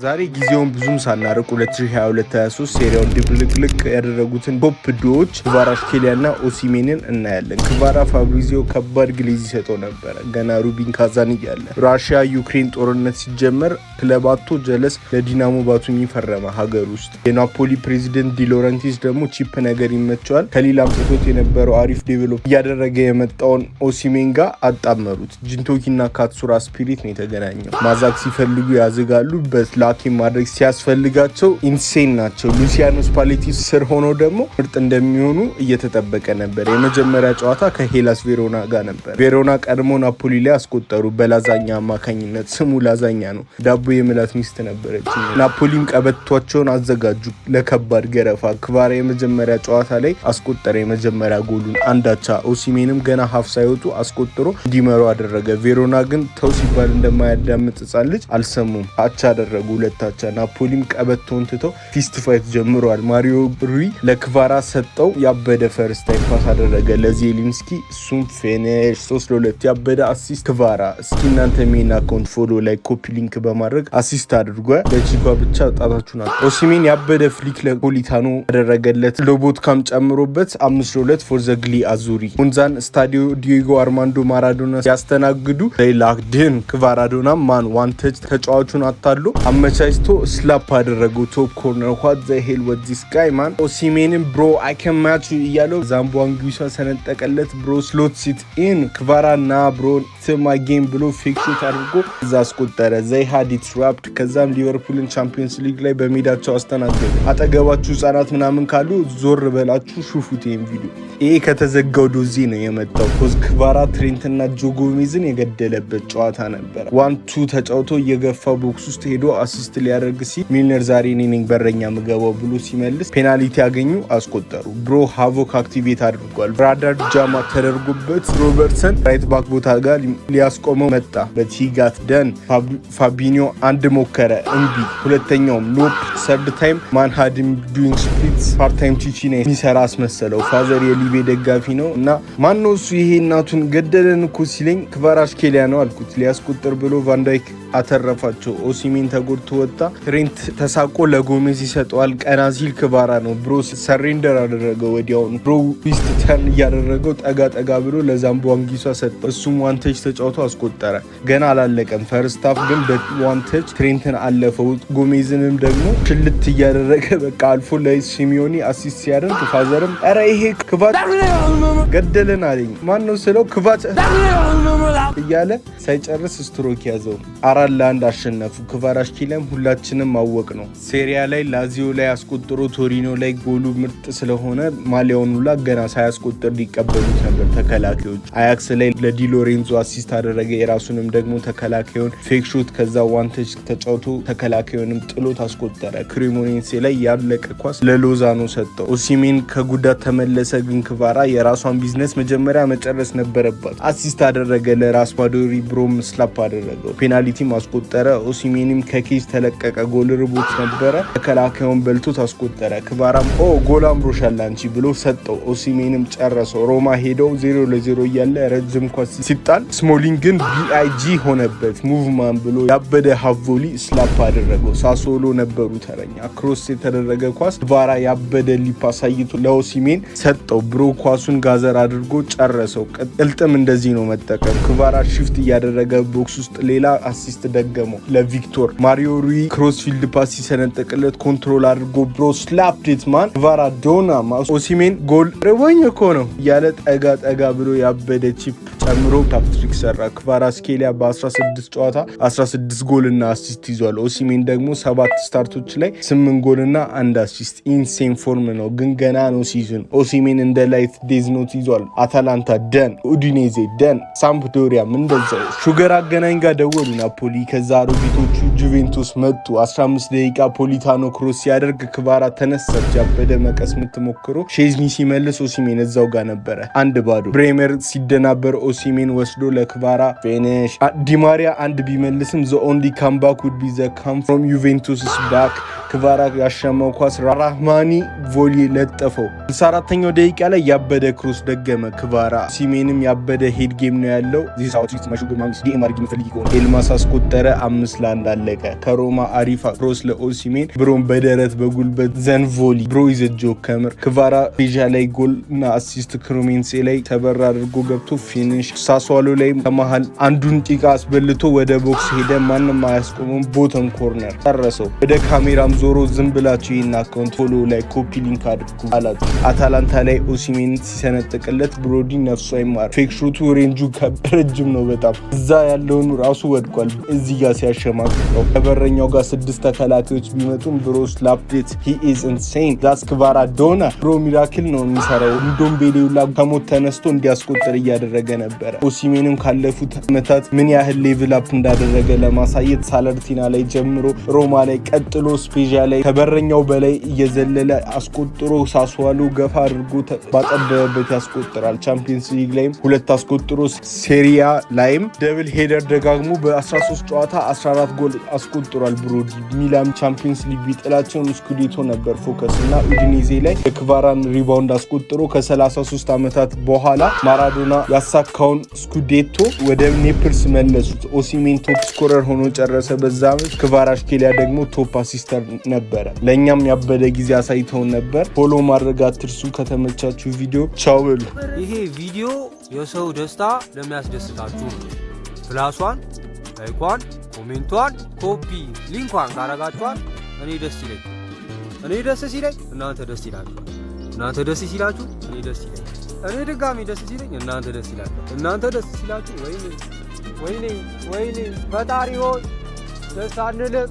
ዛሬ ጊዜውን ብዙም ሳናርቅ 2022-23 ሴሪያውን ድብልቅልቅ ያደረጉትን ቶፕ ዱዎች ክቫራትስኬሊያና ኦሲሜንን እናያለን። ክቫራ ፋብሪዚዮ ከባድ ግሌዝ ይሰጠው ነበር ገና ሩቢን ካዛን እያለ። ራሽያ ዩክሬን ጦርነት ሲጀመር ክለባቶ ጀለስ ለዲናሞ ባቱሚ ፈረመ ሀገር ውስጥ። የናፖሊ ፕሬዚደንት ዲሎረንቲስ ደግሞ ቺፕ ነገር ይመቸዋል። ከሊል አምጥቶት የነበረው አሪፍ ዴቨሎፕ እያደረገ የመጣውን ኦሲሜን ጋር አጣመሩት። ጂንቶኪና ካትሱራ ስፒሪት ነው የተገናኘው። ማዛክ ሲፈልጉ ያዝጋሉ በስላ ማድረግ ሲያስፈልጋቸው ኢንሴን ናቸው። ሉሲያኖ ስፓሌቲ ስር ሆኖ ደግሞ ምርጥ እንደሚሆኑ እየተጠበቀ ነበር። የመጀመሪያ ጨዋታ ከሄላስ ቬሮና ጋር ነበር። ቬሮና ቀድሞ ናፖሊ ላይ አስቆጠሩ በላዛኛ አማካኝነት። ስሙ ላዛኛ ነው። ዳቦ የምላት ሚስት ነበረች። ናፖሊም ቀበቷቸውን አዘጋጁ ለከባድ ገረፋ። ክቫራ የመጀመሪያ ጨዋታ ላይ አስቆጠረ የመጀመሪያ ጎሉን አንዳቻ። ኦሲሜንም ገና ሀፍ ሳይወጡ አስቆጥሮ እንዲመሩ አደረገ። ቬሮና ግን ተው ሲባል እንደማያዳምጥ ሕፃን ልጅ አልሰሙም። አቻ አደረጉ ሁለታቻ። ናፖሊም ቀበቶን ትተው ፊስት ፋይት ጀምረዋል። ማሪዮ ሩይ ለክቫራ ሰጠው ያበደ ፈርስት ታይም ፓስ አደረገ ለዜሊንስኪ፣ እሱም ፊኒሽ 3-2 ያበደ አሲስት ክቫራ። እስኪ እናንተ ሜን አካውንት ፎሎ ላይ ኮፒ ሊንክ በማድረግ አሲስት አድርጓል። በቺኳ ብቻ ጣታችሁን አጣ። ኦሲሜን ያበደ ፍሊክ ለፖሊታኖ ያደረገለት ሎቦትካም ጨምሮበት 5-2 ፎር ዘ ግሊ አዙሪ። ሙንዛን ስታዲዮ ዲዬጎ አርማንዶ ማራዶና ሲያስተናግዱ ላክድን ክቫራዶና ማን ዋን ተች ተጫዋቹን አታሎ አመቻችቶ ስላፕ አደረገው ቶፕ ኮርነር። ዋት ዘ ሄል ወት ዲስ ጋይ ማን። ኦሲሜንን ብሮ አይ ካን ማች እያለው ዛምቧንጊሳ ሰነጠቀለት። ብሮ ስሎት ሲት ኢን ክቫራ ና ብሮ ትማ ጌም ብሎ ፌክ ሾት አድርጎ እዛ አስቆጠረ። ዘይ ሃድ ኢት ራፕድ። ከዛም ሊቨርፑልን ቻምፒየንስ ሊግ ላይ በሜዳቸው አስተናገዱ። አጠገባችሁ ህጻናት ምናምን ካሉ ዞር በላችሁ ሹፉት ይሄን ቪዲዮ። ይሄ ከተዘጋው ዶዚ ነው የመጣው። ኮዝ ክቫራ ትሬንትና ጆ ጎሜዝን የገደለበት ጨዋታ ነበር። 1-2 ተጫውቶ እየገፋ ቦክስ ውስጥ ሄዶ አሲስት ሊያደርግ ሲል ሚልነር ዛሬ እኔ ነኝ በረኛ ምገባው ብሎ ሲመልስ ፔናልቲ ያገኙ አስቆጠሩ። ብሮ ሃቮክ አክቲቬት አድርጓል። ብራዳር ጃማ ተደርጎበት ሮበርትሰን ራይት ባክ ቦታ ጋር ሊያስቆመው መጣ። በቲጋት ደን ፋቢኒዮ አንድ ሞከረ እምቢ። ሁለተኛውም ሎፕ ሰርድ ታይም ማንሃድም ዱዊንግ ስፕሊትስ ፓርት ታይም ቺቺና የሚሰራ አስመሰለው። ፋዘር የሊቤ ደጋፊ ነው እና ማነው እሱ ይሄ እናቱን ገደለን እኮ ሲለኝ ክቫራትስኬሊያ ነው አልኩት። ሊያስቆጥር ብሎ ቫንዳይክ አተረፋቸው። ኦሲሜን ተጎድቶ ወጣ። ትሬንት ተሳቆ ለጎሜዝ ይሰጠዋል። ቀና ሲል ክቫራ ነው። ብሮ ሰሬንደር አደረገው ወዲያውኑ። ብሮ ዊስት ተርን እያደረገው ጠጋ ብሎ ለዛምቧንጊሳ ሰጠው። እሱም ዋንተች ተጫውቶ አስቆጠረ። ገና አላለቀም ፈርስት ሃፍ ግን በዋንተች ትሬንትን አለፈው። ጎሜዝንም ደግሞ ሽልት እያደረገ በቃ አልፎ ለሲሚዮኒ አሲስት ሲያደርግ ፋዘርም ኧረ ይሄ ክቫት ገደለን አለኝ። ማን ነው ስለው ክቫት እያለ ሳይጨርስ ስትሮክ ያዘው። 4-1 አሸነፉ። ክቫራትስኬሊያም ሁላችንም አወቅ ነው። ሴሪያ ላይ ላዚዮ ላይ አስቆጥሮ ቶሪኖ ላይ ጎሉ ምርጥ ስለሆነ ማሊያውን ሁላ ገና ሳያስቆጥር ሊቀበሉት ነበር ተከላካዮች። አያክስ ላይ ለዲሎሬንዞ አሲስት አደረገ። የራሱንም ደግሞ ተከላካዩን ፌክ ሾት ከዛ ዋንተች ተጫውቶ ተከላካዩንም ጥሎት አስቆጠረ። ክሬሞኔንሴ ላይ ያለቀ ኳስ ለሎዛኖ ሰጠው። ኦሲሜን ከጉዳት ተመለሰ። ግን ክቫራ የራሷን ቢዝነስ መጀመሪያ መጨረስ ነበረባት። አሲስት አደረገ ለራስፓዶሪ። ብሮም ስላፕ አደረገው። ፔናልቲ ማስቆጠረ። ኦሲሜንም ከኬጅ ተለቀቀ። ጎል ርቦት ነበረ። ተከላካዩን በልቶት አስቆጠረ። ክቫራም ጎል አምሮሻል አንቺ ብሎ ሰጠው። ኦሲሜንም ጨረሰው። ሮማ ሄደው 0-0 እያለ ረጅም ኳስ ሲጣል ስሞሊንግን ቢአይጂ ሆነበት። ሙቭማን ብሎ ያበደ ሃቮሊ ስላፕ አደረገው። ሳሶሎ ነበሩ ተረኛ። ክሮስ የተደረገ ኳስ ክቫራ ያበደ ሊፓስ አሳይቶ ለኦሲሜን ሰጠው። ብሮ ኳሱን ጋዘር አድርጎ ጨረሰው። ቅጥልጥም እንደዚህ ነው መጠቀም። ክቫራ ሽፍት እያደረገ ቦክስ ውስጥ ሌላ አሲስት ደገመው ለቪክቶር። ማሪዮ ሩይ ክሮስፊልድ ፓስ ሲሰነጠቅለት ኮንትሮል አድርጎ ብሮ ስላፕ ዴት ማን ክቫራዶና። ኦሲሜን ጎል ርቦኝ እኮ ነው እያለ ጠጋ ብሎ ያበደ ቺፕ ጨምሮ ታፕትሪክ ሰራ። ክቫራትስኬሊያ በ16 ጨዋታ 16 ጎልና አሲስት ይዟል። ኦሲሜን ደግሞ 7 ስታርቶች ላይ 8 ጎልና 1 አሲስት። ኢንሴን ፎርም ነው ግን ገና ነው ሲዝን። ኦሲሜን እንደ ላይት ዴዝ ኖት ይዟል። አታላንታ ደን፣ ኡዲኔዜ ደን፣ ሳምፕዶሪያም እንደዛው። ሹገር አገናኝ ጋር ደወሉ ናፖሊ። ከዛ አሮጊቶቹ ጁቬንቱስ መጡ። 15 ደቂቃ ፖሊታኖ ክሮስ ሲያደርግ ክቫራ ተነሳች። ያበደ መቀስ የምትሞክሮ ሼዝኒ ሲመልስ ኦሲሜን እዛው ጋር ነበረ 1-0። ብሬመር ሲደናበር ኦሲሜን ወስዶ ለክቫራ ፊኒሽ። ዲማሪያ አንድ ቢመልስም ዘ ኦንሊ ካምባክ ውድ ቢ ዘ ካም ፍሮም ዩቬንቱስ ባክ ክቫራ ያሸማው ኳስ ራህማኒ ቮሊ ለጠፈው። 64ኛው ደቂቃ ላይ ያበደ ክሮስ ደገመ ክቫራ። ኦሲሜንም ያበደ ሄድ ጌም ነው ያለው። እዚህ ሳውት ዊት ማሹ በማንስ ዲኤም አርጊ ፈልጊ ሆነ ኤልማስ አስቆጠረ። 5-1 አለቀ። ከሮማ አሪፍ ክሮስ ለኦሲሜን ብሮን በደረት በጉልበት ዘን ቮሊ ብሮ ይዘጆ ከምር ክቫራ ፔጃ ላይ ጎል እና አሲስት ክሩሜንሴ ላይ ተበራ አድርጎ ገብቶ ፊኒሽ። ሳሷሎ ላይ ከመሃል አንዱን ጢቃ አስበልቶ ወደ ቦክስ ሄደ። ማንም አያስቆመም። ቦተም ኮርነር ጨረሰው። ወደ ካሜራም ዞሮ ዝም ብላችሁ ይህን አካውንት ፎሎ ላይ ኮፒ ሊንክ አድርጉ አላችሁ። አታላንታ ላይ ኦሲሜን ሲሰነጥቅለት ብሮዲ ነፍሱ አይማር። ፌክ ሹቱ ሬንጁ ረጅም ነው በጣም እዛ ያለውን ራሱ ወድቋል። እዚህ ጋር ሲያሸማቅቀው ከበረኛው ጋር 6 ተከላካዮች ቢመጡም ብሮስ ላፕዴት ሂ ኢዝ ኢንሴን ዛስ ክቫራ ዶና ብሮ ሚራክል ነው የሚሰራው። እንዶም ቤሌውላ ከሞት ተነስቶ እንዲያስቆጥር እያደረገ ነበረ። ኦሲሜንም ካለፉት ዓመታት ምን ያህል ሌቭል አፕ እንዳደረገ ለማሳየት ሳለርቲና ላይ ጀምሮ ሮማ ላይ ቀጥሎ ስፔዣ ላይ ከበረኛው በላይ እየዘለለ አስቆጥሮ ሳስዋሎ ገፋ አድርጎ ባጠበበት ያስቆጥራል። ቻምፒየንስ ሊግ ላይም 2 አስቆጥሮ ሴሪያ ላይም ደብል ሄደር ደጋግሞ በ13 ጨዋታ 14 ጎል አስቆጥሯል። ብሮዲ ሚላን ቻምፒየንስ ሊግ ቢጥላቸው ስኩዴቶ ነበር ፎከስ እና ኡዲኔዜ ላይ የክቫራን ሪባውንድ አስቆጥሮ ከ33 ዓመታት በኋላ ማራዶና ያሳካውን ስኩዴቶ ወደ ኔፕልስ መለሱት። ኦሲሜን ቶፕ ስኮረር ሆኖ ጨረሰ በዛ ዓመት። ክቫራሽኬሊያ ደግሞ ቶፕ አሲስተር ነበረ። ለእኛም ያበደ ጊዜ አሳይተውን ነበር። ፎሎ ማድረግ አትርሱ። ከተመቻችሁ ቪዲዮ ቻው በሉ። ይሄ ቪዲዮ የሰው ደስታ ለሚያስደስታችሁ ፕላሷን፣ ላይኳን፣ ኮሜንቷን፣ ኮፒ ሊንኳን ካረጋችኋል እኔ ደስ ይለኝ። እኔ ደስ ሲለኝ እናንተ ደስ ይላችኋል። እናንተ ደስ ሲላችሁ እኔ ደስ ይለኝ። እኔ ድጋሚ ደስ ሲለኝ እናንተ ደስ ይላችኋል። እናንተ ደስ ሲላችሁ ወይኔ ፈጣሪ ሆይ ደስ አንልም።